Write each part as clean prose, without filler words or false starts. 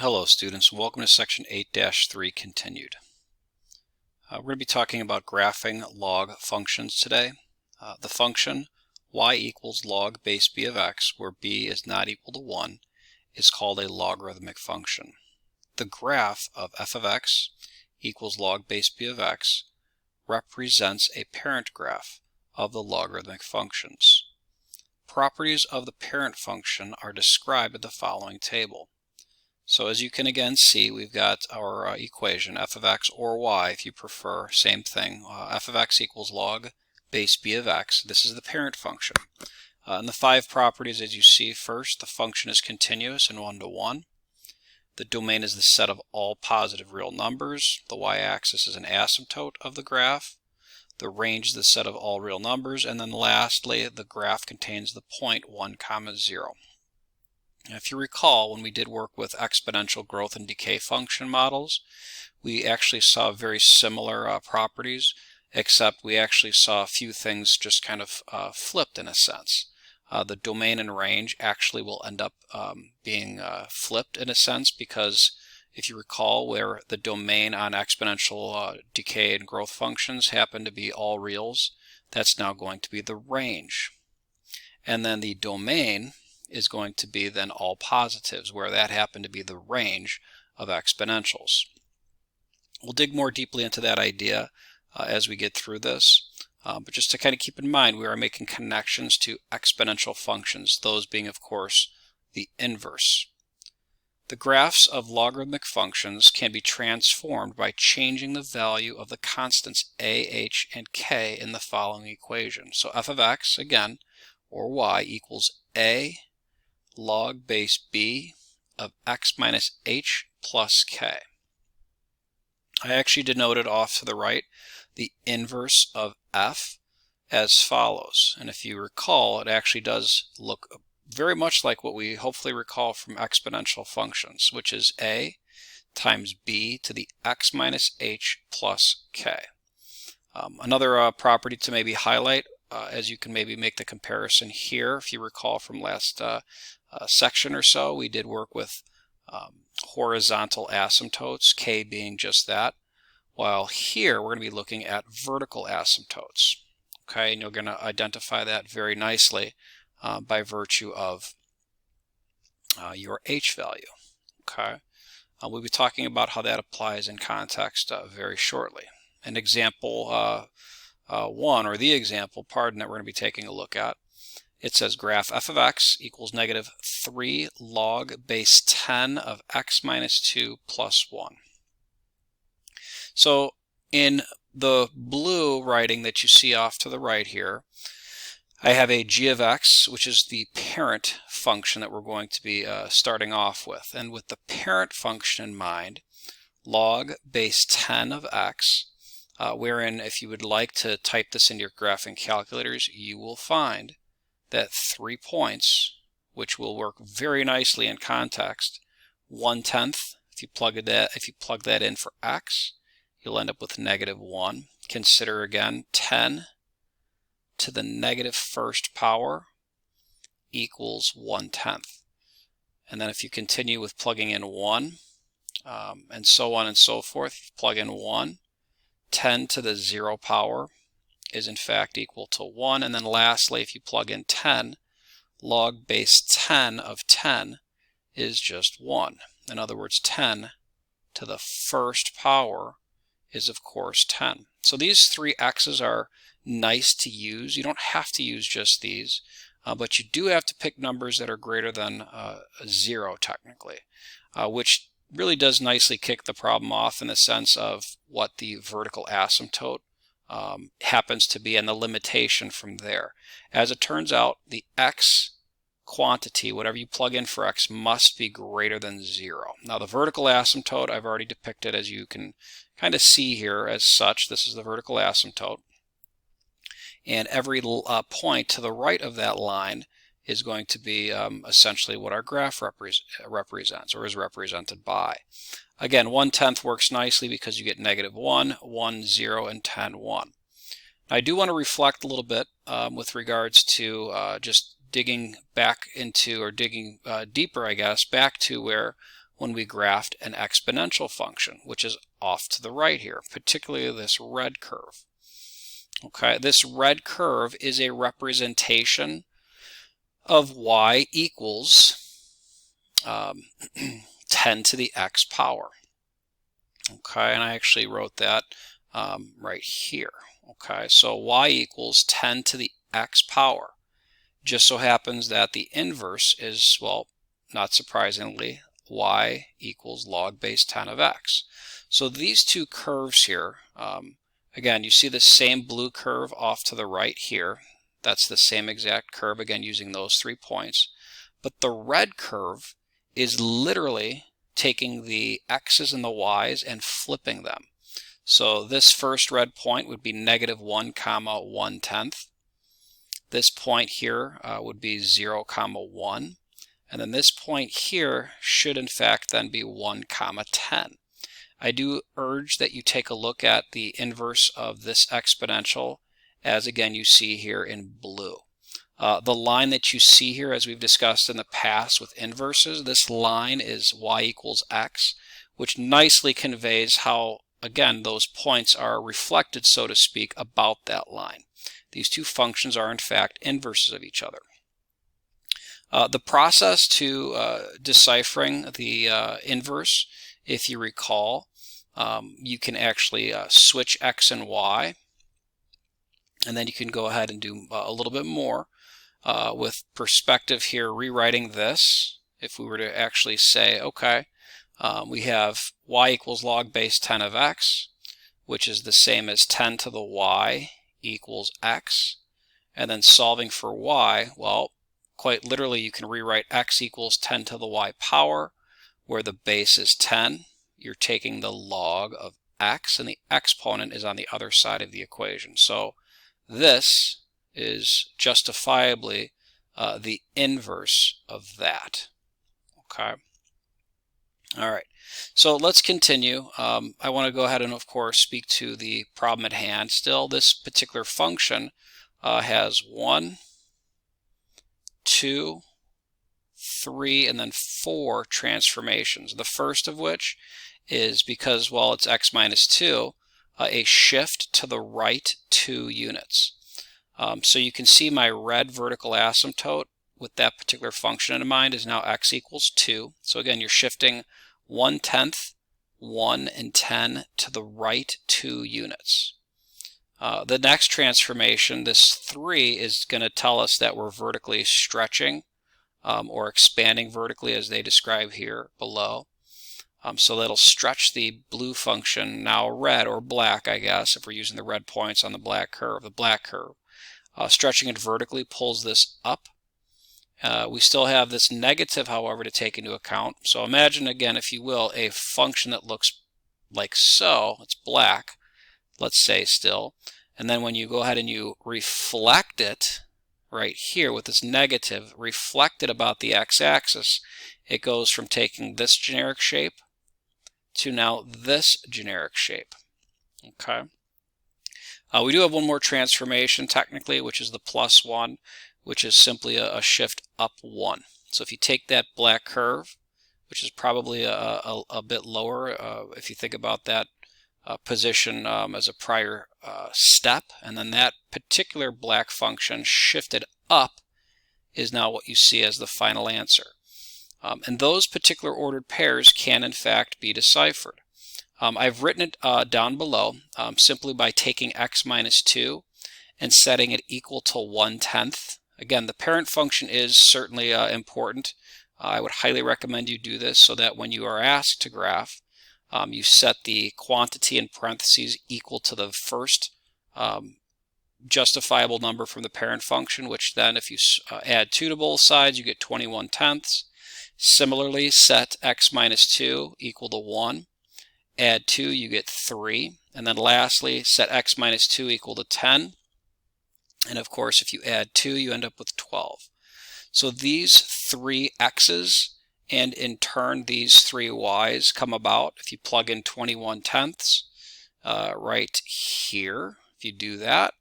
Hello students, welcome to section 8-3 continued. We're going to be talking about graphing log functions today. The function y equals log base b of x, where b is not equal to 1, is called a logarithmic function. The graph of f of x equals log base b of x represents a parent graph of the logarithmic functions. Properties of the parent function are described in the following table. So as you can again see, we've got our equation, f of x or y if you prefer, same thing. F of x equals log base b of x. This is the parent function. And the 5 properties, as you see, first, the function is continuous and 1-to-1. The domain is the set of all positive real numbers. The y-axis is an asymptote of the graph. The range is the set of all real numbers. And then lastly, the graph contains the point 1, 0. If you recall, when we did work with exponential growth and decay function models, we actually saw very similar properties, except we actually saw a few things just kind of flipped in a sense. The domain and range actually will end up being flipped in a sense, because if you recall, where the domain on exponential decay and growth functions happen to be all reals, that's now going to be the range. And then the domain is going to be then all positives, where that happened to be the range of exponentials. We'll dig more deeply into that idea as we get through this, but just to kind of keep in mind, we are making connections to exponential functions, those being, of course, the inverse. The graphs of logarithmic functions can be transformed by changing the value of the constants a, h, and k in the following equation. So f of x, again, or y, equals a log base b of x minus h plus k. I actually denoted off to the right the inverse of f as follows. And if you recall, it actually does look very much like what we hopefully recall from exponential functions, which is a times b to the x minus h plus k. Another property to maybe highlight, as you can maybe make the comparison here, if you recall from last section or so, we did work with horizontal asymptotes, k being just that, while here we're going to be looking at vertical asymptotes. Okay, and you're going to identify that very nicely by virtue of your h value. Okay, we'll be talking about how that applies in context very shortly. An example one, or the example, pardon, that we're going to be taking a look at. It says graph f of x equals negative 3 log base 10 of x minus 2 plus 1. So in the blue writing that you see off to the right here, I have a g of x, which is the parent function that we're going to be starting off with. And with the parent function in mind, log base 10 of x, wherein if you would like to type this into your graphing calculators, you will find that 3 points, which will work very nicely in context. 1/10, if you plug that in for x, you'll end up with negative 1. Consider again 10 to the negative first power equals 1/10. And then if you continue with plugging in 1, and so on and so forth, if you plug in 1, 10 to the 0 power is in fact equal to 1. And then lastly, if you plug in 10, log base 10 of 10 is just 1. In other words, 10 to the first power is of course 10. So these 3 x's are nice to use. You don't have to use just these, but you do have to pick numbers that are greater than 0 technically, which really does nicely kick the problem off in the sense of what the vertical asymptote happens to be and the limitation from there. As it turns out, the x quantity, whatever you plug in for x, must be greater than 0. Now the vertical asymptote I've already depicted, as you can kind of see here as such. This is the vertical asymptote. And every point to the right of that line is going to be essentially what our graph represents, or is represented by. Again, 1/10 works nicely because you get negative 1, 1, 0, and 10, 1. I do want to reflect a little bit with regards to just digging back into, or digging deeper, I guess, back to where when we graphed an exponential function, which is off to the right here, particularly this red curve. Okay, this red curve is a representation of y equals 10 to the x power. Okay, and I actually wrote that right here. Okay, so y equals 10 to the x power. Just so happens that the inverse is, well, not surprisingly, y equals log base 10 of x. So these two curves here, again, you see the same blue curve off to the right here. That's the same exact curve, again, using those 3 points. But the red curve is literally taking the x's and the y's and flipping them. So this first red point would be -1, 1/10. This point here would be 0, 1. And then this point here should in fact then be 1, 10. I do urge that you take a look at the inverse of this exponential, as again you see here in blue. The line that you see here, as we've discussed in the past with inverses, this line is y equals x, which nicely conveys how, again, those points are reflected, so to speak, about that line. These two functions are in fact inverses of each other. The process to deciphering the inverse, if you recall, you can actually switch x and y, and then you can go ahead and do a little bit more with perspective here, rewriting this. If we were to actually say, okay, we have y equals log base 10 of x, which is the same as 10 to the y equals x, and then solving for y, well, quite literally you can rewrite x equals 10 to the y power, where the base is 10. You're taking the log of x, and the exponent is on the other side of the equation. So this is justifiably the inverse of that. Okay. All right. So let's continue. I want to go ahead and, of course, speak to the problem at hand. Still, this particular function has 1, 2, 3, and then 4 transformations. The first of which is, because, well, it's x minus 2, a shift to the right 2 units. So you can see my red vertical asymptote with that particular function in mind is now x equals 2. So again, you're shifting 1/10, 1, and 10 to the right 2 units. The next transformation, this 3, is going to tell us that we're vertically stretching or expanding vertically, as they describe here below. So that'll stretch the blue function, now red or black, I guess, if we're using the red points on the black curve. Stretching it vertically pulls this up. We still have this negative, however, to take into account. So imagine, again, if you will, a function that looks like so. It's black, let's say, still. And then when you go ahead and you reflect it right here with this negative, reflected about the x-axis, it goes from taking this generic shape to now this generic shape. Okay. We do have one more transformation technically, which is the +1, which is simply a shift up 1. So if you take that black curve, which is probably a bit lower if you think about that position as a prior step, and then that particular black function shifted up is now what you see as the final answer. And those particular ordered pairs can in fact be deciphered. I've written it down below simply by taking x minus 2 and setting it equal to 1/10. Again, the parent function is certainly important. I would highly recommend you do this so that when you are asked to graph, you set the quantity in parentheses equal to the first justifiable number from the parent function, which then if you add 2 to both sides, you get 21/10. Similarly, set x minus 2 equal to 1. Add 2, you get 3. And then lastly, set x minus 2 equal to 10. And of course, if you add 2, you end up with 12. So these 3 x's and in turn these 3 y's come about if you plug in 21/10 right here. If you do that,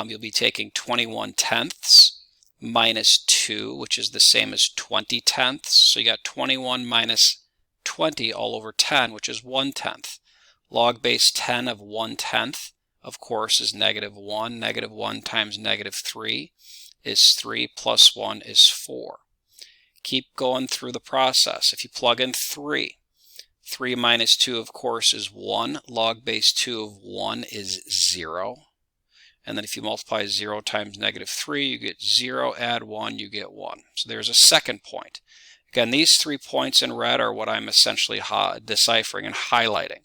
you'll be taking 21/10 minus 2, which is the same as 20/10. So you got 21 minus 20 all over 10, which is 1/10. Log base 10 of 1/10, of course, is -1. -1 times -3 is 3, plus 1 is 4. Keep going through the process. If you plug in 3 minus 2, of course, is 1. Log base 2 of 1 is 0. And then if you multiply 0 times -3, you get 0. Add 1, you get 1. So there's a second point. Again, these 3 points in red are what I'm essentially deciphering and highlighting.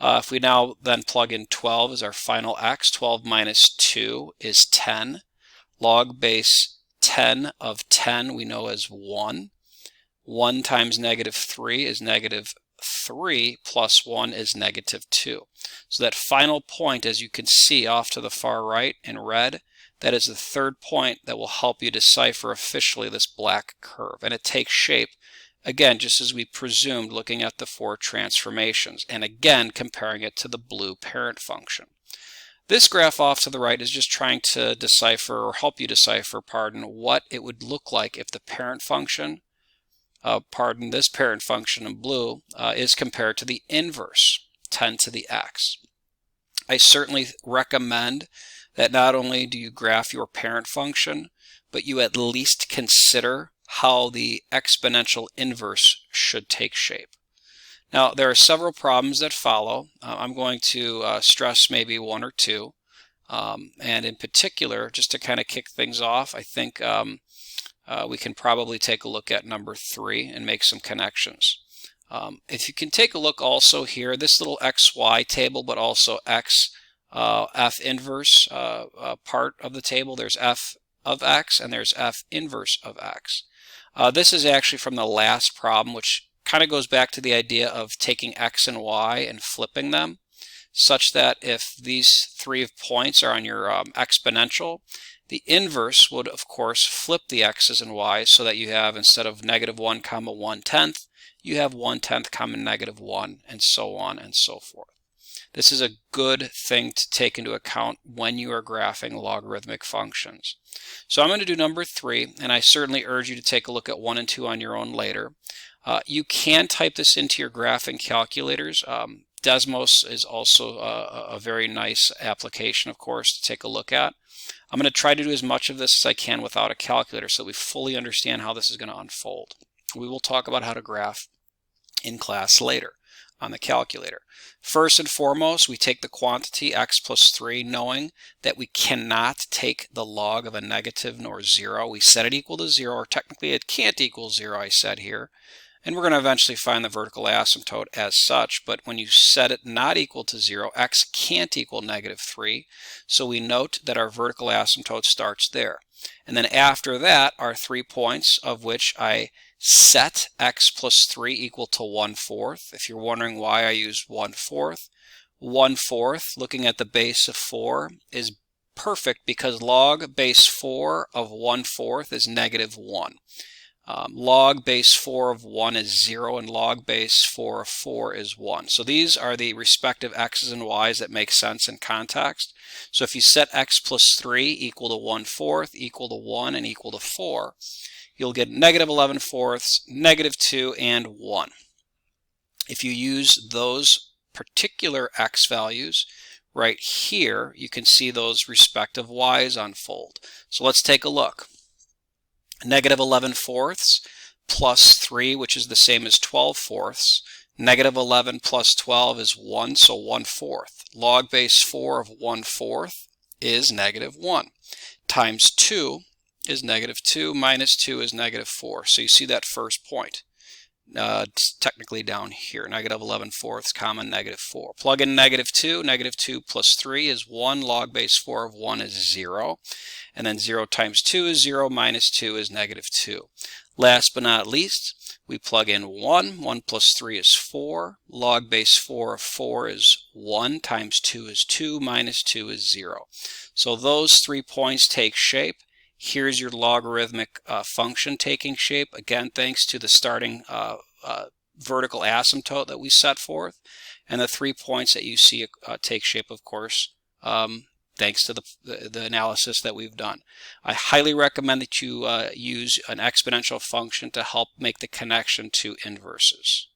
If we now then plug in 12 as our final x, 12 minus 2 is 10. Log base 10 of 10 we know as 1. 1 times -3 is -3, plus 1 is -2. So that final point, as you can see off to the far right in red, that is the third point that will help you decipher officially this black curve. And it takes shape, again, just as we presumed, looking at the 4 transformations, and again comparing it to the blue parent function. This graph off to the right is just trying to decipher, or help you decipher, what it would look like if the parent function, this parent function in blue, is compared to the inverse, 10 to the x. I certainly recommend that not only do you graph your parent function, but you at least consider how the exponential inverse should take shape. Now, there are several problems that follow. I'm going to stress maybe 1 or 2. And in particular, just to kind of kick things off, I think we can probably take a look at number 3 and make some connections. If you can take a look also here, this little xy table, but also f inverse part of the table, there's f of x and there's f inverse of x. This is actually from the last problem, which kind of goes back to the idea of taking x and y and flipping them, such that if these 3 points are on your exponential, the inverse would, of course, flip the x's and y's so that you have, instead of -1, 1/10, you have 1/10, -1, and so on and so forth. This is a good thing to take into account when you are graphing logarithmic functions. So I'm going to do number 3, and I certainly urge you to take a look at 1 and 2 on your own later. You can type this into your graphing calculators. Desmos is also a very nice application, of course, to take a look at. I'm going to try to do as much of this as I can without a calculator so that we fully understand how this is going to unfold. We will talk about how to graph in class later on the calculator. First and foremost, we take the quantity x plus 3, knowing that we cannot take the log of a negative nor 0. We set it equal to 0, or technically it can't equal 0, I said here. And we're going to eventually find the vertical asymptote as such, but when you set it not equal to 0, x can't equal -3, so we note that our vertical asymptote starts there. And then after that are 3 points, of which I set x plus 3 equal to 1/4. If you're wondering why I use 1/4, 1/4, looking at the base of 4, is perfect because log base 4 of 1/4 is -1. Log base 4 of 1 is 0, and log base 4 of 4 is 1. So these are the respective x's and y's that make sense in context. So if you set x plus 3 equal to 1/4, equal to 1, and equal to 4, you'll get -11/4, -2, and 1. If you use those particular x values right here, you can see those respective y's unfold. So let's take a look. -11/4 plus 3, which is the same as 12/4. -11 plus 12 is 1, so 1/4. Log base 4 of 1/4 is -1. Times 2 is -2, minus 2 is -4. So you see that first point. It's technically down here, -11/4, comma, -4. Plug in -2, -2 plus 3 is 1, log base 4 of 1 is 0, and then 0 times 2 is 0, minus 2 is -2. Last but not least, we plug in 1, 1 plus 3 is 4, log base 4 of 4 is 1, times 2 is 2, minus 2 is 0. So those 3 points take shape. Here's your logarithmic function taking shape, again thanks to the starting vertical asymptote that we set forth, and the 3 points that you see take shape, of course, thanks to the analysis that we've done. I highly recommend that you use an exponential function to help make the connection to inverses.